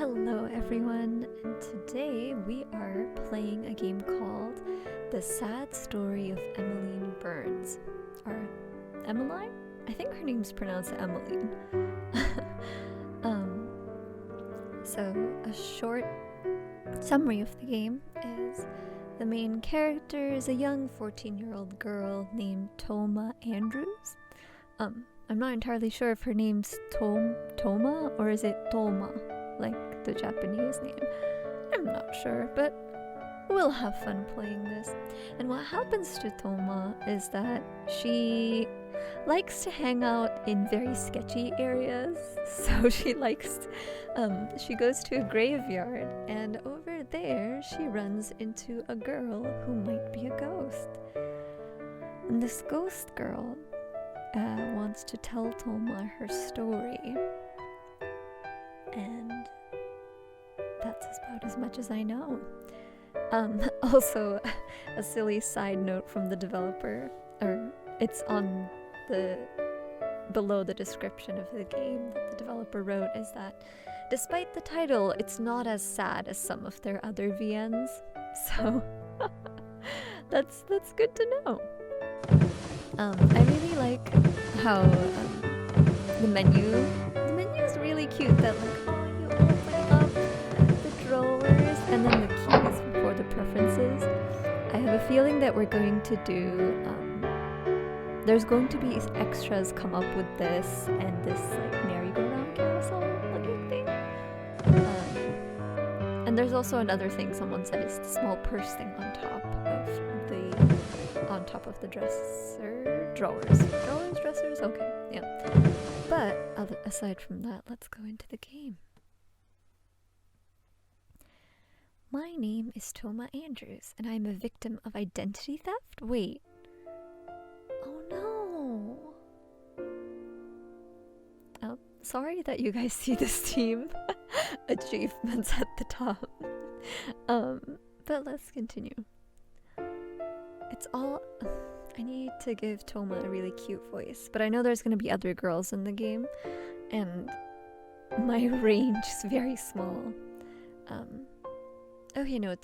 Hello everyone, and today we are playing a game called The Sad Story of Emmeline Burns. Or Emmeline? I think her name's pronounced Emmeline. So a short summary of the game is the main character is a young 14-year-old girl named Toma Andrews. I'm not entirely sure if her name's Toma or is it Toma, like the Japanese name. I'm not sure, but we'll have fun playing this. And what happens to Toma is that she likes to hang out in very sketchy areas. So she goes to a graveyard, and over there she runs into a girl who might be a ghost. And this ghost girl wants to tell Toma her story. And that's about as much as I know. Also, a silly side note from the developer, or it's on below the description of the game that the developer wrote, is that despite the title, it's not as sad as some of their other VNs. So that's good to know. I really like how the menu is really cute. That you open up the drawers and then the keys before the preferences. I have a feeling that we're going to do there's going to be extras come up with this and this merry-go-round carousel looking thing. And there's also another thing someone said is the small purse thing on top of the drawers, dressers, okay, yeah. But aside from that, let's go into the game. My name is Toma Andrews, and I'm a victim of identity theft? Wait. Oh no. Oh, sorry that you guys see the Steam achievements at the top. But let's continue. I need to give Toma a really cute voice, but I know there's going to be other girls in the game, and my range is very small. Okay, no,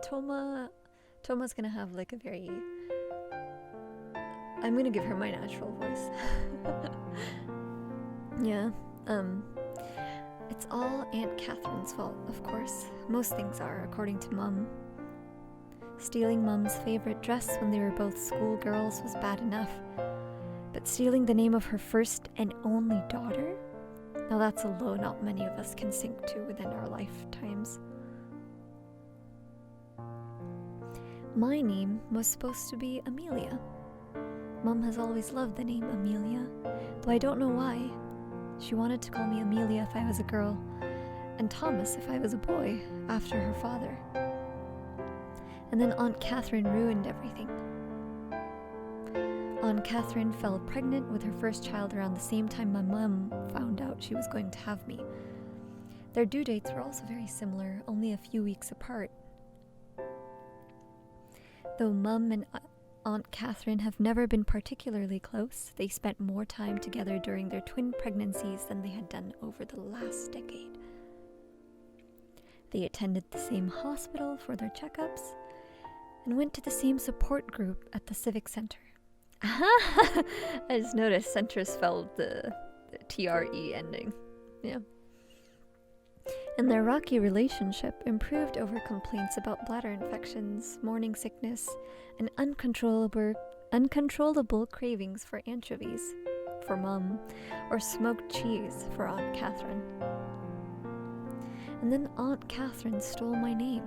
Toma's going to have a very... I'm going to give her my natural voice. Yeah, it's all Aunt Catherine's fault, of course. Most things are, according to Mum. Stealing Mum's favorite dress when they were both schoolgirls was bad enough, but stealing the name of her first and only daughter? Now that's a low not many of us can sink to within our lifetimes. My name was supposed to be Amelia. Mum has always loved the name Amelia, though I don't know why. She wanted to call me Amelia if I was a girl, and Thomas if I was a boy, after her father. And then Aunt Catherine ruined everything. Aunt Catherine fell pregnant with her first child around the same time my mum found out she was going to have me. Their due dates were also very similar, only a few weeks apart. Though Mum and Aunt Catherine have never been particularly close, they spent more time together during their twin pregnancies than they had done over the last decade. They attended the same hospital for their checkups, and went to the same support group at the Civic Center. I just noticed center spelled the TRE ending. Yeah. And their rocky relationship improved over complaints about bladder infections, morning sickness, and uncontrollable cravings for anchovies for Mum, or smoked cheese for Aunt Catherine. And then Aunt Catherine stole my name.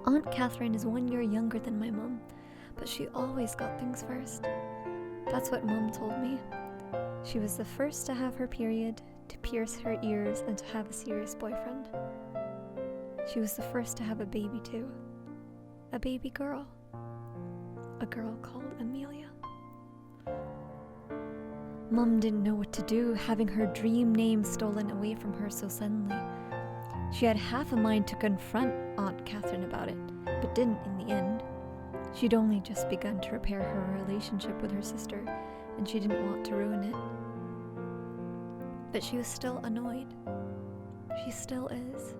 Aunt Catherine is 1 year younger than my mum, but she always got things first. That's what Mum told me. She was the first to have her period, to pierce her ears, and to have a serious boyfriend. She was the first to have a baby too. A baby girl. A girl called Amelia. Mum didn't know what to do, having her dream name stolen away from her so suddenly. She had half a mind to confront Aunt Catherine about it, but didn't in the end. She'd only just begun to repair her relationship with her sister, and she didn't want to ruin it. But she was still annoyed. She still is.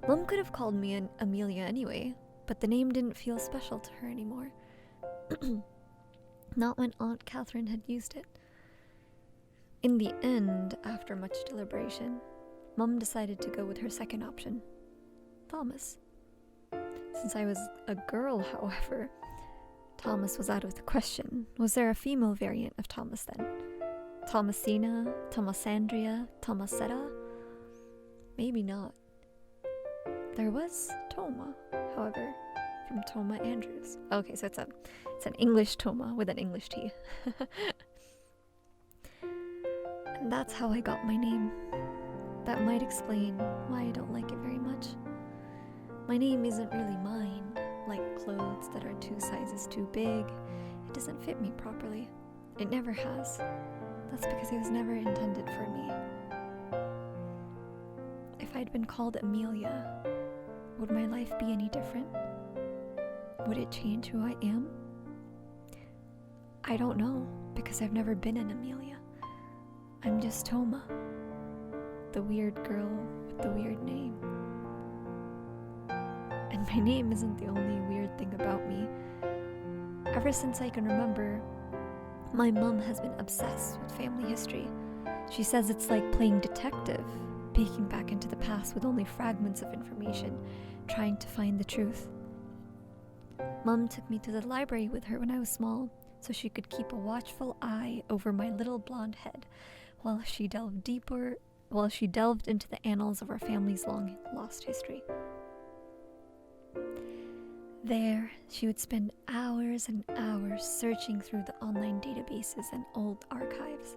Mom could have called me an Amelia anyway, but the name didn't feel special to her anymore. Not when Aunt Catherine had used it. In the end, after much deliberation, Mom decided to go with her second option, Thomas. Since I was a girl, however, Thomas was out of the question. Was there a female variant of Thomas then? Thomasina, Thomasandria, Thomasetta? Maybe not. There was Toma, however, from Toma Andrews. Okay, so it's an English Toma with an English T. And that's how I got my name. That might explain why I don't like it very much. My name isn't really mine, like clothes that are 2 sizes too big. It doesn't fit me properly. It never has. That's because it was never intended for me. If I'd been called Amelia, would my life be any different? Would it change who I am? I don't know, because I've never been an Amelia. I'm just Toma, the weird girl with the weird name. And my name isn't the only weird thing about me. Ever since I can remember, my mom has been obsessed with family history. She says it's like playing detective, peeking back into the past with only fragments of information, trying to find the truth. Mom took me to the library with her when I was small, so she could keep a watchful eye over my little blonde head while she delved into the annals of our family's long lost history. There, she would spend hours and hours searching through the online databases and old archives,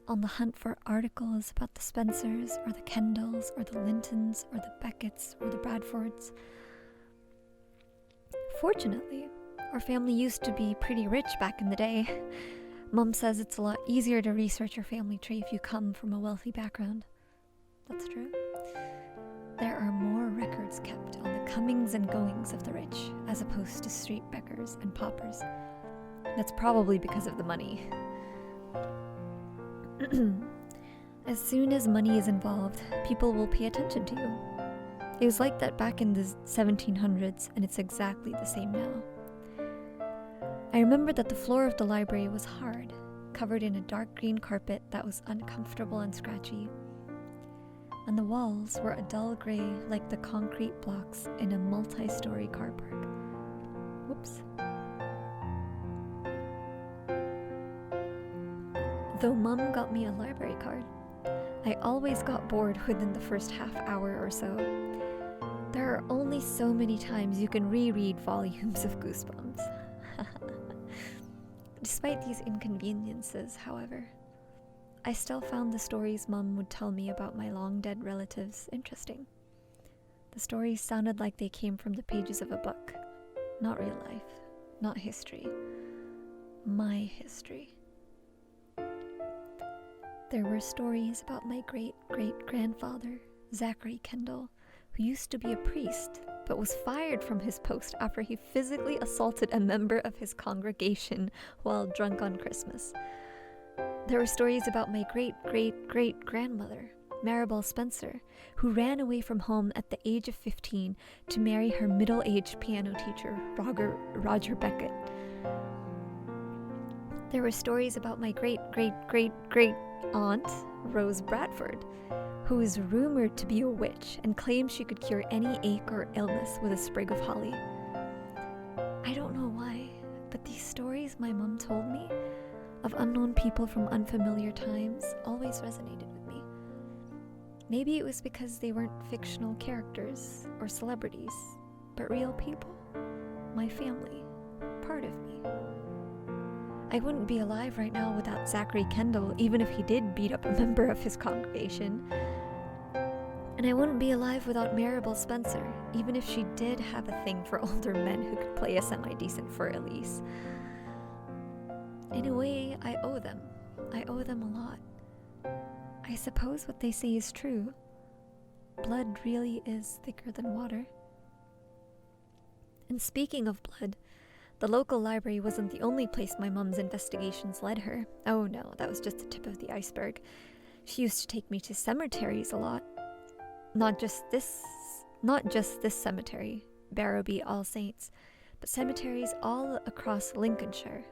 on the hunt for articles about the Spencers, or the Kendalls, or the Lintons, or the Becketts, or the Bradfords. Fortunately, our family used to be pretty rich back in the day. Mom says it's a lot easier to research your family tree if you come from a wealthy background. That's true. There are more records kept on the comings and goings of the rich, as opposed to street beggars and paupers. That's probably because of the money. As soon as money is involved, people will pay attention to you. It was like that back in the 1700s, and it's exactly the same now. I remember that the floor of the library was hard, covered in a dark green carpet that was uncomfortable and scratchy. And the walls were a dull gray like the concrete blocks in a multi-story car park. Whoops. Though Mum got me a library card, I always got bored within the first half hour or so. There are only so many times you can reread volumes of Goosebumps. Despite these inconveniences, however, I still found the stories Mum would tell me about my long-dead relatives interesting. The stories sounded like they came from the pages of a book. Not real life, not history. My history. There were stories about my great-great-grandfather, Zachary Kendall, who used to be a priest, but was fired from his post after he physically assaulted a member of his congregation while drunk on Christmas. There were stories about my great-great-great-grandmother, Maribel Spencer, who ran away from home at the age of 15 to marry her middle-aged piano teacher, Roger Beckett. There were stories about my great-great-great-great-aunt, Rose Bradford, who is rumored to be a witch and claims she could cure any ache or illness with a sprig of holly. I don't know why, but these stories my mom told me of unknown people from unfamiliar times always resonated with me. Maybe it was because they weren't fictional characters or celebrities, but real people, my family, part of me. I wouldn't be alive right now without Zachary Kendall, even if he did beat up a member of his congregation. And I wouldn't be alive without Maribel Spencer, even if she did have a thing for older men who could play a semi-decent for Elise. In a way, I owe them. I owe them a lot. I suppose what they say is true. Blood really is thicker than water. And speaking of blood, the local library wasn't the only place my mom's investigations led her. Oh no, that was just the tip of the iceberg. She used to take me to cemeteries a lot. Not just this cemetery, Barrowby All Saints, but cemeteries all across Lincolnshire,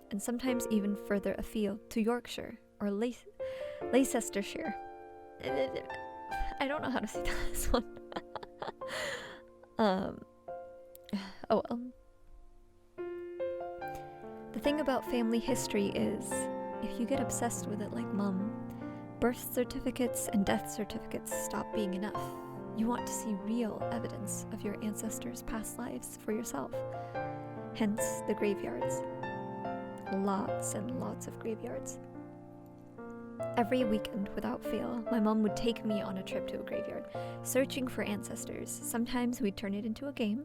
and sometimes even further afield to Yorkshire or Leicestershire. I don't know how to say this one. Oh well. The thing about family history is, if you get obsessed with it like Mum, birth certificates and death certificates stop being enough. You want to see real evidence of your ancestors' past lives for yourself. Hence the graveyards. Lots and lots of graveyards. Every weekend, without fail, my mom would take me on a trip to a graveyard, searching for ancestors. Sometimes we'd turn it into a game.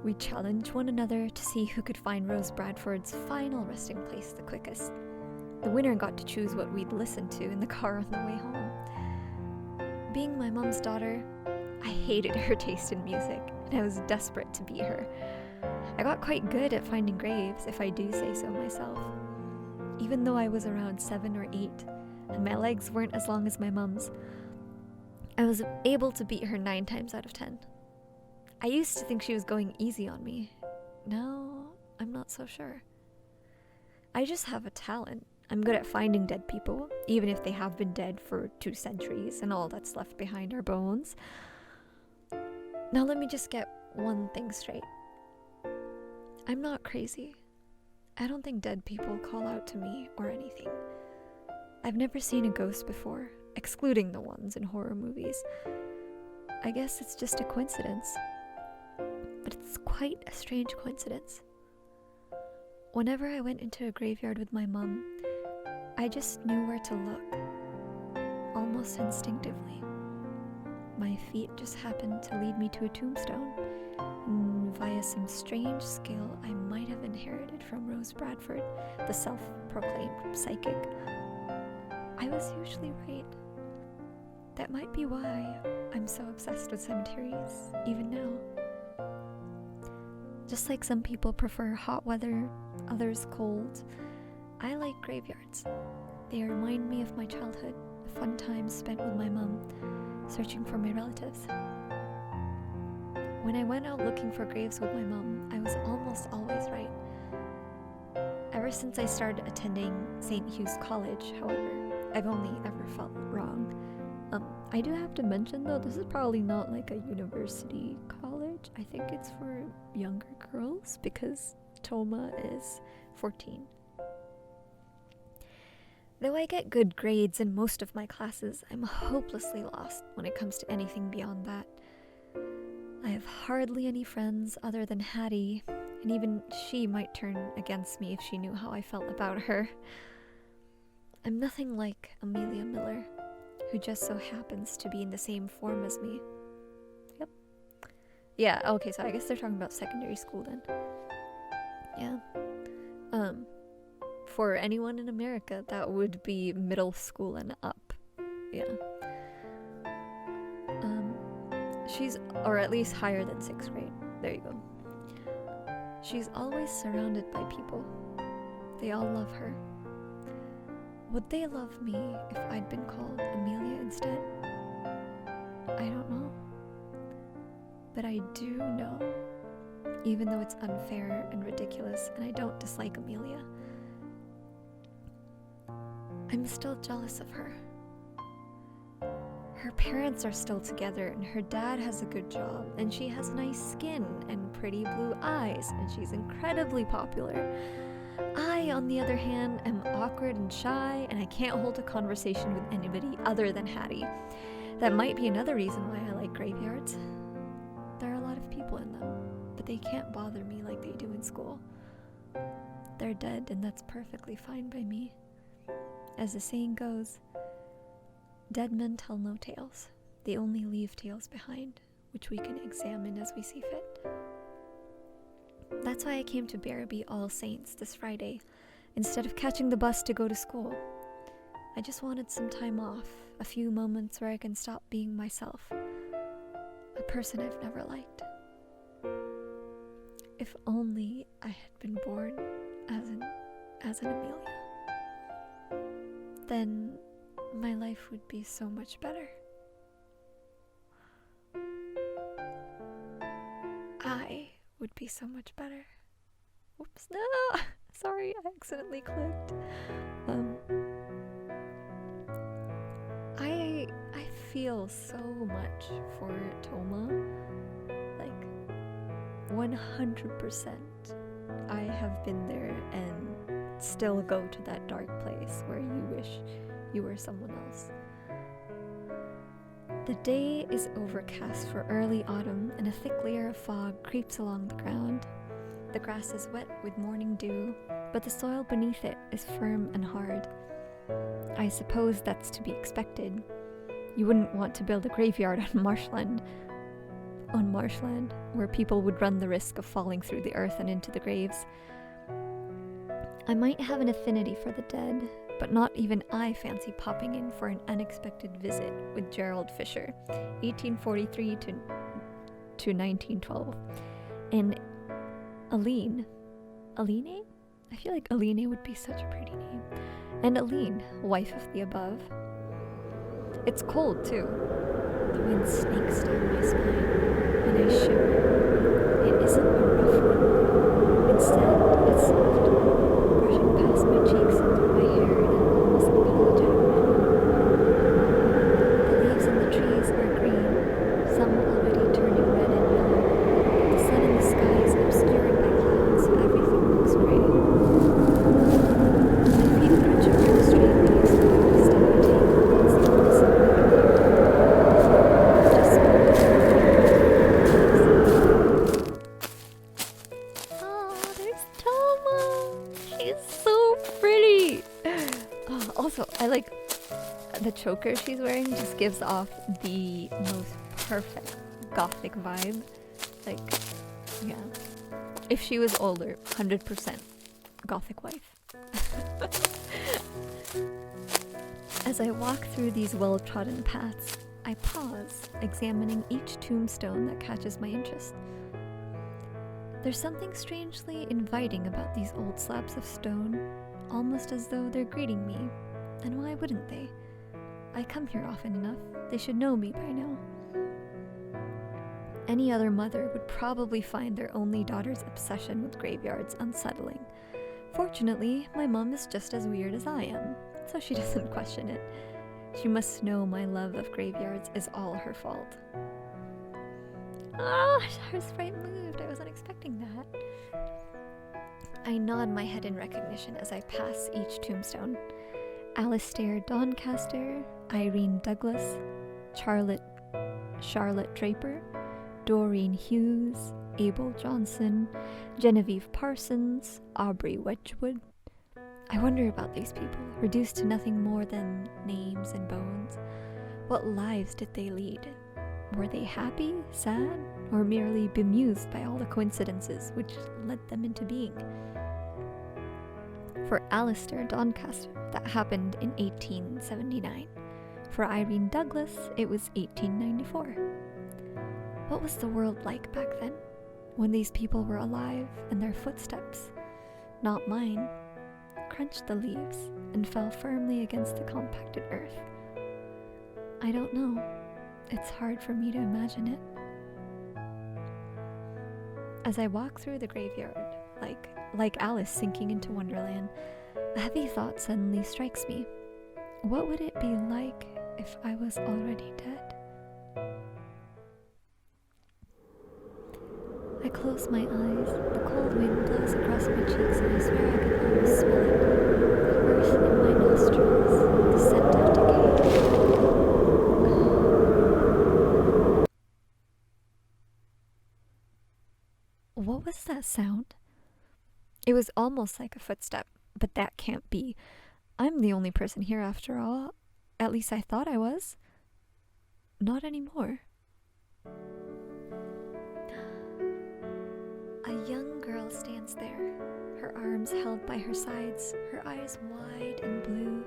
We'd challenge one another to see who could find Rose Bradford's final resting place the quickest. The winner got to choose what we'd listen to in the car on the way home. Being my mom's daughter, I hated her taste in music, and I was desperate to beat her. I got quite good at finding graves, if I do say so myself. Even though I was around 7 or 8, and my legs weren't as long as my mom's, I was able to beat her 9 times out of 10. I used to think she was going easy on me. Now, I'm not so sure. I just have a talent. I'm good at finding dead people, even if they have been dead for 2 centuries and all that's left behind are bones. Now let me just get one thing straight. I'm not crazy. I don't think dead people call out to me or anything. I've never seen a ghost before, excluding the ones in horror movies. I guess it's just a coincidence. But it's quite a strange coincidence. Whenever I went into a graveyard with my mum, I just knew where to look, almost instinctively. My feet just happened to lead me to a tombstone, and via some strange skill I might have inherited from Rose Bradford, the self-proclaimed psychic, I was usually right. That might be why I'm so obsessed with cemeteries, even now. Just like some people prefer hot weather, others cold, I like graveyards. They remind me of my childhood, the fun times spent with my mum, searching for my relatives. When I went out looking for graves with my mum, I was almost always right. Ever since I started attending St. Hugh's College, however, I've only ever felt wrong. I do have to mention though, this is probably not like a university college. I think it's for younger girls because Toma is 14. Though I get good grades in most of my classes, I'm hopelessly lost when it comes to anything beyond that. I have hardly any friends other than Hattie, and even she might turn against me if she knew how I felt about her. I'm nothing like Amelia Miller, who just so happens to be in the same form as me. Yep. Yeah, okay, so I guess they're talking about secondary school then. Yeah. For anyone in America, that would be middle school and up. Yeah. She's, or at least higher than 6th grade. There you go. She's always surrounded by people. They all love her. Would they love me if I'd been called Amelia instead? I don't know. But I do know, even though it's unfair and ridiculous and I don't dislike Amelia, I'm still jealous of her. Her parents are still together and her dad has a good job and she has nice skin and pretty blue eyes and she's incredibly popular. I, on the other hand, am awkward and shy and I can't hold a conversation with anybody other than Hattie. That might be another reason why I like graveyards. There are a lot of people in them, but they can't bother me like they do in school. They're dead and that's perfectly fine by me. As the saying goes, dead men tell no tales. They only leave tales behind, which we can examine as we see fit. That's why I came to Barrowby All Saints this Friday, instead of catching the bus to go to school. I just wanted some time off, a few moments where I can stop being myself, a person I've never liked. If only I had been born as an Amelia. Then my life would be so much better. I would be so much better. Whoops, no! Sorry, I accidentally clicked. I feel so much for Toma. Like, 100%. I have been there and still go to that dark place where you wish you were someone else. The day is overcast for early autumn, and a thick layer of fog creeps along the ground. The grass is wet with morning dew, but the soil beneath it is firm and hard. I suppose that's to be expected. You wouldn't want to build a graveyard on marshland, where people would run the risk of falling through the earth and into the graves. I might have an affinity for the dead, but not even I fancy popping in for an unexpected visit with Gerald Fisher, 1843 to 1912, and Aline? I feel like Aline would be such a pretty name. And Aline, wife of the above. It's cold too. The wind snakes down my spine, and I shiver. It isn't a rough one. Instead, it's soft, brushing past my cheeks and through my hair in an almost apologetic manner. The leaves in the trees are green, some already turning red and yellow. The sun in the sky is obscured by clouds, so everything looks gray. My feet crunch over the street leaves like a steady take against the innocent Oh, there's Toma! She's so pretty! Oh, also, I like the choker she's wearing, just gives off the most perfect gothic vibe. Like, yeah. If she was older, 100% gothic wife. As I walk through these well-trodden paths, I pause, examining each tombstone that catches my interest. There's something strangely inviting about these old slabs of stone, almost as though they're greeting me. And why wouldn't they? I come here often enough. They should know me by now. Any other mother would probably find their only daughter's obsession with graveyards unsettling. Fortunately, my mom is just as weird as I am, so she doesn't question it. She must know my love of graveyards is all her fault. Ah, her sprite moved. I wasn't expecting that. I nod my head in recognition as I pass each tombstone. Alistair Doncaster, Irene Douglas, Charlotte Draper, Doreen Hughes, Abel Johnson, Genevieve Parsons, Aubrey Wedgwood. I wonder about these people, reduced to nothing more than names and bones. What lives did they lead? Were they happy, sad, or merely bemused by all the coincidences which led them into being? For Alistair Doncaster, that happened in 1879. For Irene Douglas, it was 1894. What was the world like back then, when these people were alive and their footsteps, not mine, crunched the leaves and fell firmly against the compacted earth? I don't know. It's hard for me to imagine it. As I walk through the graveyard, like Alice sinking into Wonderland, a heavy thought suddenly strikes me. What would it be like if I was already dead? I close my eyes, the cold wind blows across my cheeks, and I swear I can almost smell it. The earth in my nostrils, the scent of decay. What was that sound? It was almost like a footstep, but that can't be. I'm the only person here after all. At least I thought I was. Not anymore. A young girl stands there, her arms held by her sides, her eyes wide and blue.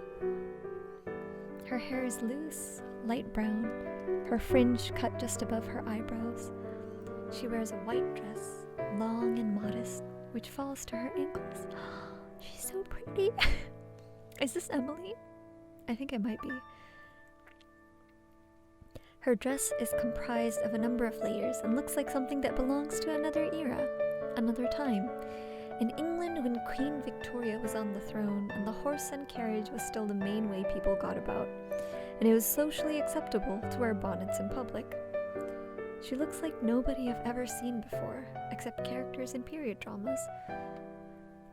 Her hair is loose, light brown, her fringe cut just above her eyebrows. She wears a white dress, long and modest, which falls to her ankles. She's so pretty. Is this Emily? I think it might be. Her dress is comprised of a number of layers and looks like something that belongs to another era, another time. In England, when Queen Victoria was on the throne and the horse and carriage was still the main way people got about, and it was socially acceptable to wear bonnets in public. She looks like nobody I've ever seen before, except characters in period dramas.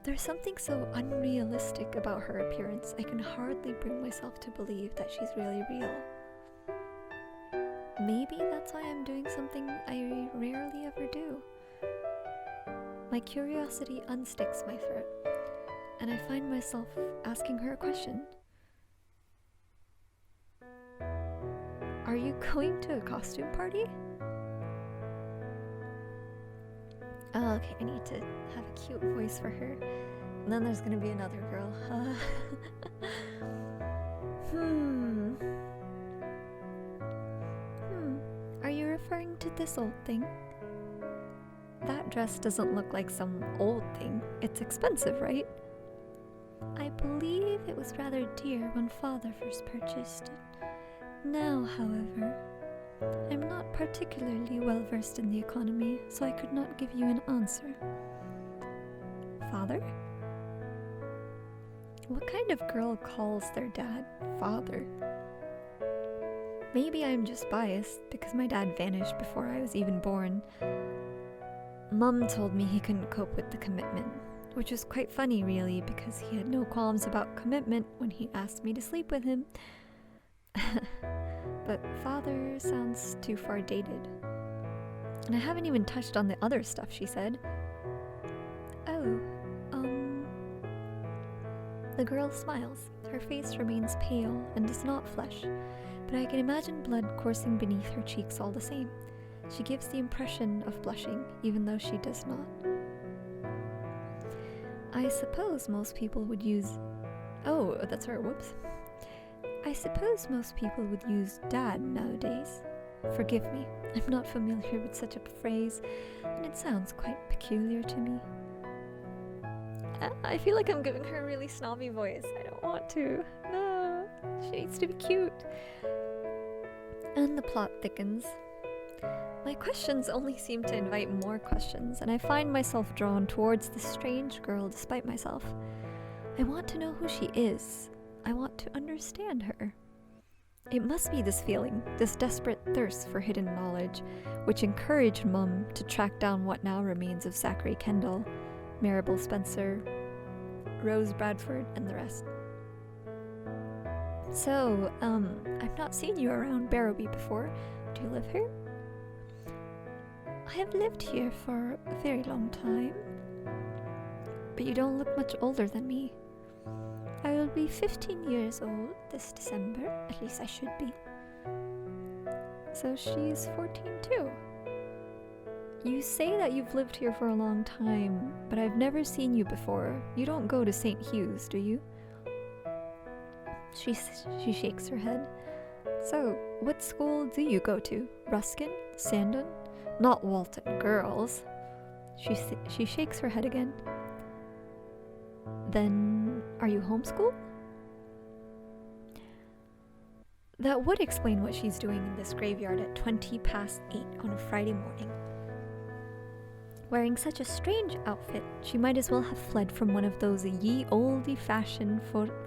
There's something so unrealistic about her appearance, I can hardly bring myself to believe that she's really real. Maybe that's why I'm doing something I rarely ever do. My curiosity unsticks my throat, and I find myself asking her a question. Are you going to a costume party? Oh, okay, I need to have a cute voice for her. And then there's gonna be another girl. Are you referring to this old thing? That dress doesn't look like some old thing. It's expensive, right? I believe it was rather dear when Father first purchased it. Now, however, I'm not particularly well versed in the economy, so I could not give you an answer. Father? What kind of girl calls their dad father? Maybe I'm just biased because my dad vanished before I was even born. Mum told me he couldn't cope with the commitment, which was quite funny really because he had no qualms about commitment when he asked me to sleep with him. But father sounds too far dated. And I haven't even touched on the other stuff she said. Oh, The girl smiles. Her face remains pale and does not flush, but I can imagine blood coursing beneath her cheeks all the same. She gives the impression of blushing, even though she does not. I suppose most people would use... Oh, that's her, whoops. I suppose most people would use dad nowadays. Forgive me, I'm not familiar with such a phrase, and it sounds quite peculiar to me. I feel like I'm giving her a really snobby voice. I don't want to. No, she needs to be cute. And the plot thickens. My questions only seem to invite more questions, and I find myself drawn towards this strange girl despite myself. I want to know who she is. I want to understand her. It must be this feeling, this desperate thirst for hidden knowledge, which encouraged Mum to track down what now remains of Zachary Kendall, Maribel Spencer, Rose Bradford, and the rest. So, I've not seen you around Barrowby before. Do you live here? I have lived here for a very long time. But you don't look much older than me. I will be 15 years old this December, at least I should be. So she's 14 too. You say that you've lived here for a long time, but I've never seen you before. You don't go to St. Hugh's, do you? She shakes her head. So, what school do you go to? Ruskin? Sandon? Not Walton Girls. She shakes her head again. Then, are you homeschooled? That would explain what she's doing in this graveyard at 8:20 on a Friday morning. Wearing such a strange outfit, she might as well have fled from one of those ye olde fashioned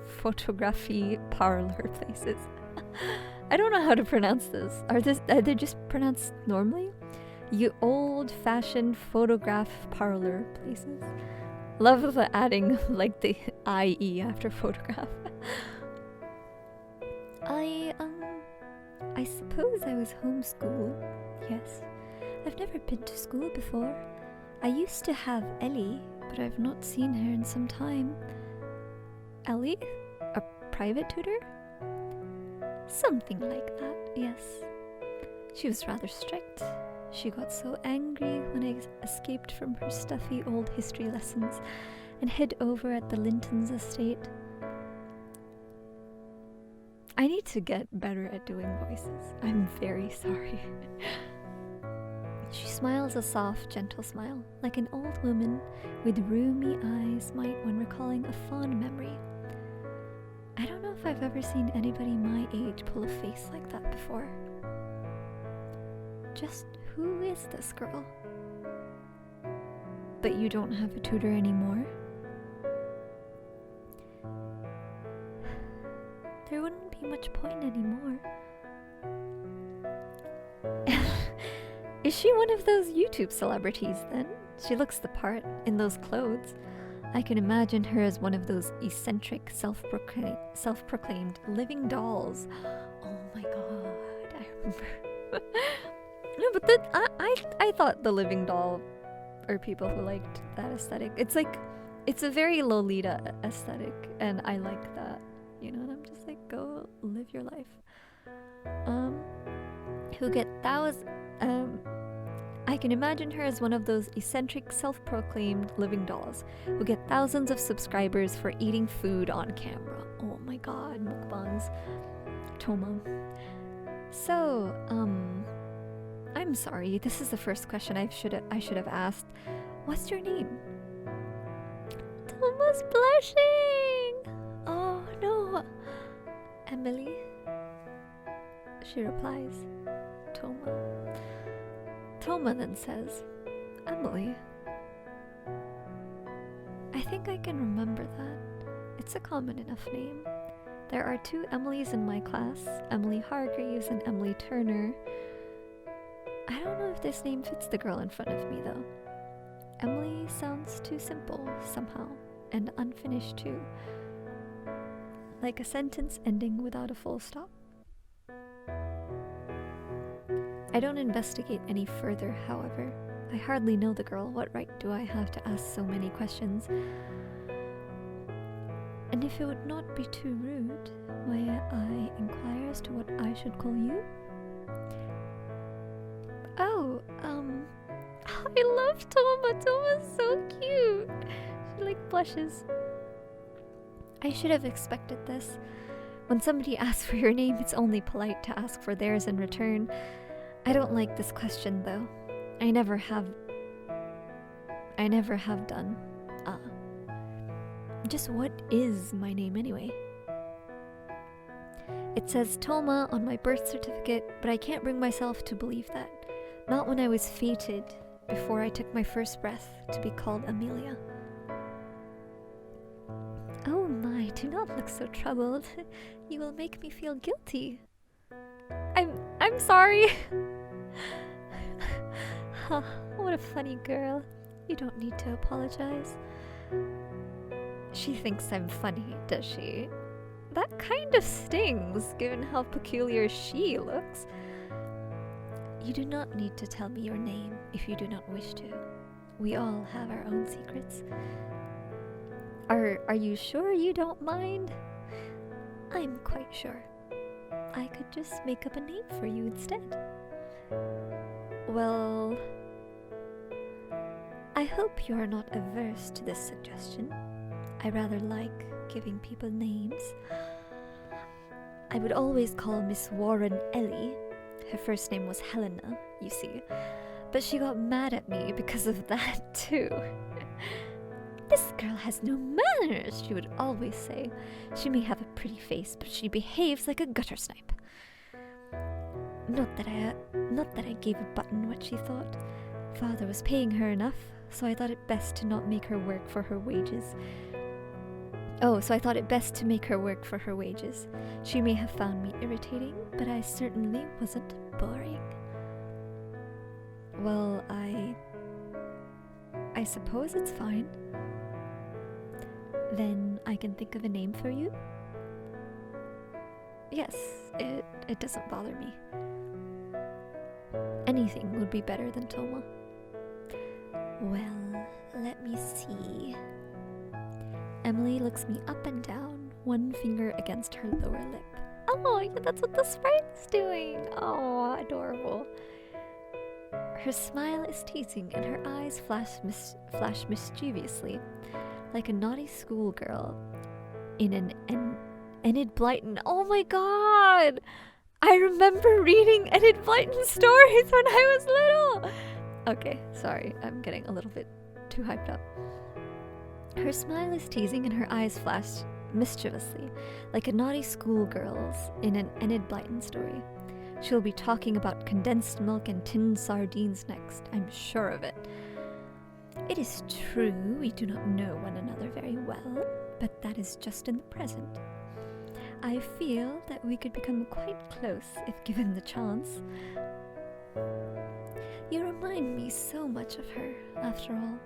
photography parlor places. I don't know how to pronounce this. Are they just pronounced normally? Ye old fashioned photograph parlor places. Love the adding like the IE after photograph. I suppose I was homeschooled, yes. I've never been to school before. I used to have Ellie, but I've not seen her in some time. Ellie? A private tutor? Something like that, yes. She was rather strict. She got so angry when I escaped from her stuffy old history lessons and hid over at the Lintons estate. I need to get better at doing voices. I'm very sorry. She smiles a soft, gentle smile, like an old woman with rheumy eyes might when recalling a fond memory. I don't know if I've ever seen anybody my age pull a face like that before. Just who is this girl? But you don't have a tutor anymore? There wouldn't be much point anymore. Is she one of those YouTube celebrities then? She looks the part in those clothes. I can imagine her as one of those eccentric, self-proclaimed living dolls. Oh my god, I remember. No, but I thought the living doll are people who liked that aesthetic. It's a very Lolita aesthetic, and I like that. You know, and I'm just like, go live your life. Who get I can imagine her as one of those eccentric, self-proclaimed living dolls who get thousands of subscribers for eating food on camera. Oh my god, mukbangs. Toma. So, I'm sorry, this is the first question I should have asked. What's your name? Toma's blushing! Oh no. Emily? She replies, Toma. Toma then says, Emily. I think I can remember that. It's a common enough name. There are 2 Emilys in my class, Emily Hargreaves and Emily Turner. I don't know if this name fits the girl in front of me though. Emily sounds too simple somehow, and unfinished too. Like a sentence ending without a full stop. I don't investigate any further, however. I hardly know the girl. What right do I have to ask so many questions? And if it would not be too rude, may I inquire as to what I should call you? Oh, I love Toma. Toma's so cute. She like blushes. I should have expected this. When somebody asks for your name, it's only polite to ask for theirs in return. I don't like this question though. I never have done. Just what is my name anyway? It says Toma on my birth certificate, but I can't bring myself to believe that. Not when I was fated, before I took my first breath, to be called Amelia. Oh my, do not look so troubled. You will make me feel guilty. I'm sorry. Huh, what a funny girl. You don't need to apologize. She thinks I'm funny, does she? That kind of stings, given how peculiar she looks. You do not need to tell me your name if you do not wish to. We all have our own secrets. Are you sure you don't mind? I'm quite sure. I could just make up a name for you instead. Well, I hope you are not averse to this suggestion. I rather like giving people names. I would always call Miss Warren Ellie. Her first name was Helena, you see. But she got mad at me because of that too. This girl has no manners, she would always say. She may have a pretty face, but she behaves like a gutter snipe. Not that I gave a button what she thought. Father was paying her enough, so I thought it best to not make her work for her wages. She may have found me irritating, but I certainly wasn't boring. Well, I suppose it's fine. Then I can think of a name for you? Yes, it doesn't bother me. Anything would be better than Toma. Well, let me see. Emily looks me up and down, one finger against her lower lip. Oh, yeah, that's what the sprite's doing. Oh, adorable. Her smile is teasing and her eyes flash mischievously, like a naughty schoolgirl in an Enid Blyton. Oh my god! I remember reading Enid Blyton stories when I was little! Okay, sorry, I'm getting a little bit too hyped up. Her smile is teasing and her eyes flash mischievously, like a naughty schoolgirl's in an Enid Blyton story. She'll be talking about condensed milk and tinned sardines next, I'm sure of it. It is true we do not know one another very well, but that is just in the present. I feel that we could become quite close if given the chance. You remind me so much of her, after all.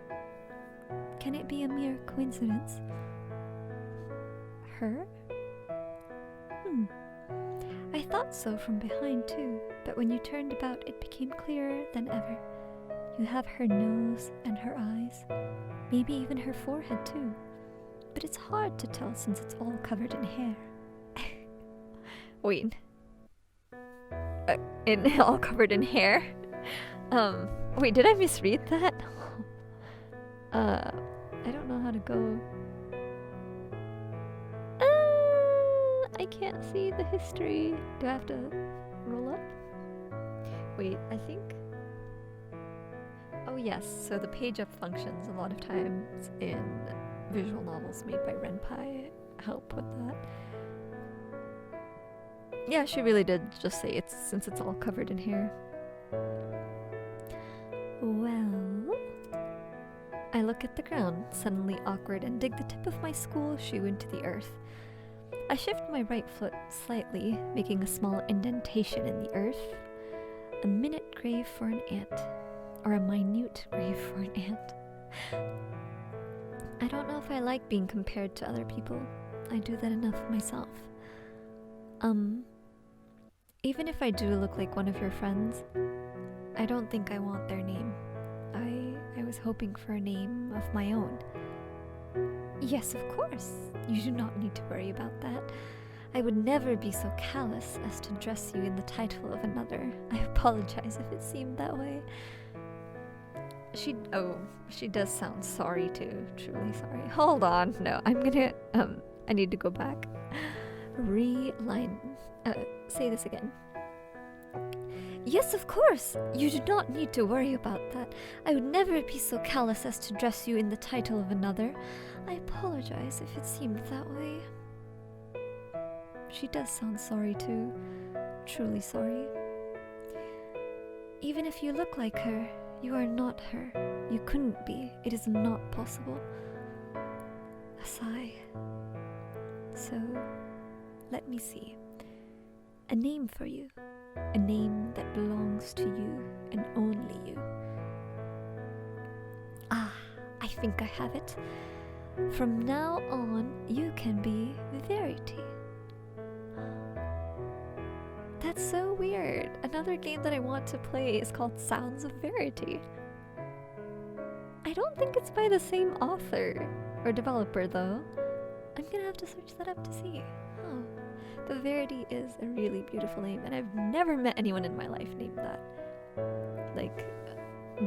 Can it be a mere coincidence? Her? I thought so from behind too, but when you turned about it became clearer than ever. You have her nose and her eyes, maybe even her forehead too, but it's hard to tell since it's all covered in hair. Wait. All covered in hair? Wait, did I misread that? I don't know how to go. I can't see the history. Do I have to roll up? Wait, I think... Oh yes, so the page up functions a lot of times in visual novels made by Renpai help with that. Yeah, she really did just say it's since it's all covered in hair. Well, I look at the ground, suddenly awkward, and dig the tip of my school shoe into the earth. I shift my right foot slightly, making a small indentation in the earth. A minute grave for an ant. Or a minute grave for an ant. I don't know if I like being compared to other people. I do that enough myself. Even if I do look like one of your friends, I don't think I want their name. I was hoping for a name of my own. Yes, of course. You do not need to worry about that. I would never be so callous as to dress you in the title of another. I apologize if it seemed that way. She does sound sorry too. Truly sorry. Hold on. No, I'm gonna, I need to go back. Say this again. Yes, of course. You do not need to worry about that. I would never be so callous as to dress you in the title of another. I apologize if it seemed that way. She does sound sorry too. Truly sorry. Even if you look like her, you are not her. You couldn't be. It is not possible. A sigh. So, let me see. A name for you. A name that belongs to you and only you. Ah, I think I have it. From now on, you can be Verity. That's so weird. Another game that I want to play is called Sounds of Verity. I don't think it's by the same author or developer though. I'm gonna have to search that up to see. Oh, but Verity is a really beautiful name, and I've never met anyone in my life named that. Like,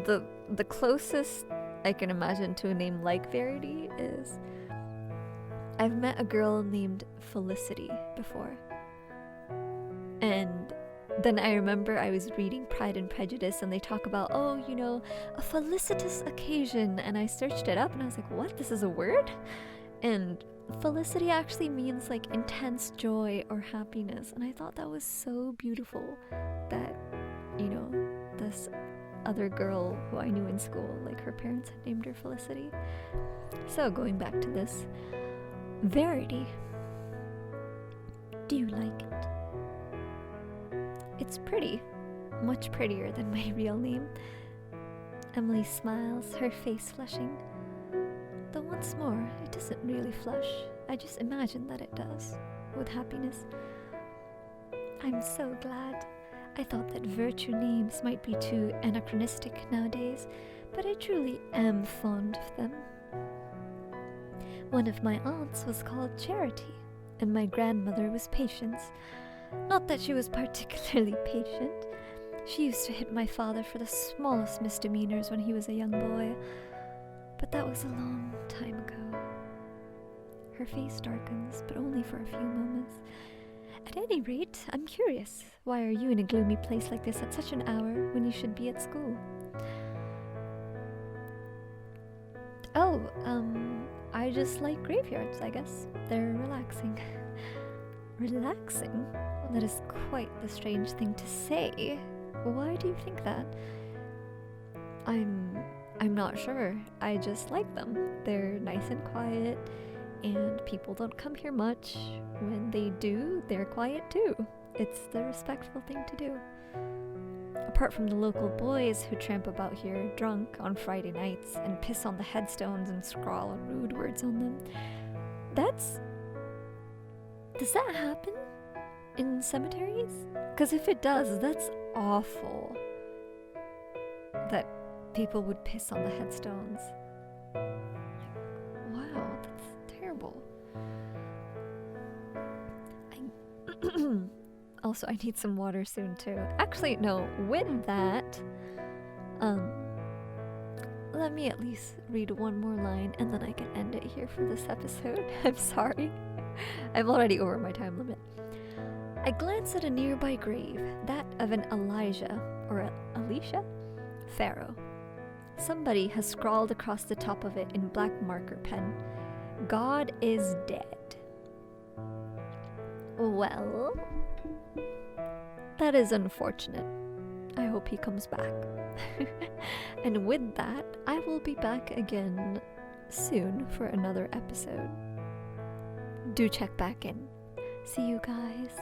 the closest I can imagine to a name like Verity is I've met a girl named Felicity before. And then I remember I was reading Pride and Prejudice, and they talk about, oh, you know, a felicitous occasion, and I searched it up and I was like, what? This is a word? And felicity actually means like intense joy or happiness, and I thought that was so beautiful that, you know, this other girl who I knew in school, like her parents had named her Felicity. So going back to this, Verity. Do you like it? It's pretty. Much prettier than my real name. Emily smiles, her face flushing. Though once more, it doesn't really flush. I just imagine that it does, with happiness. I'm so glad. I thought that virtue names might be too anachronistic nowadays, but I truly am fond of them. One of my aunts was called Charity, and my grandmother was Patience. Not that she was particularly patient. She used to hit my father for the smallest misdemeanors when he was a young boy, but that was a long time ago. Her face darkens, but only for a few moments. At any rate, I'm curious. Why are you in a gloomy place like this at such an hour when you should be at school? Oh, I just like graveyards, I guess. They're relaxing. Relaxing? That is quite the strange thing to say. Why do you think that? I'm not sure. I just like them. They're nice and quiet, and people don't come here much. When they do, they're quiet too. It's the respectful thing to do. Apart from the local boys who tramp about here drunk on Friday nights and piss on the headstones and scrawl rude words on them. Does that happen in cemeteries? Because if it does, that's awful. That people would piss on the headstones. Wow, that's terrible. Also, I need some water soon too. Actually, no, with that, let me at least read one more line and then I can end it here for this episode. I'm sorry. I'm already over my time limit. I glance at a nearby grave, that of an Elijah, or Elisha? Pharaoh. Somebody has scrawled across the top of it in black marker pen, "God is dead." Well, that is unfortunate. I hope he comes back. And with that, I will be back again soon for another episode. Do check back in. See you guys.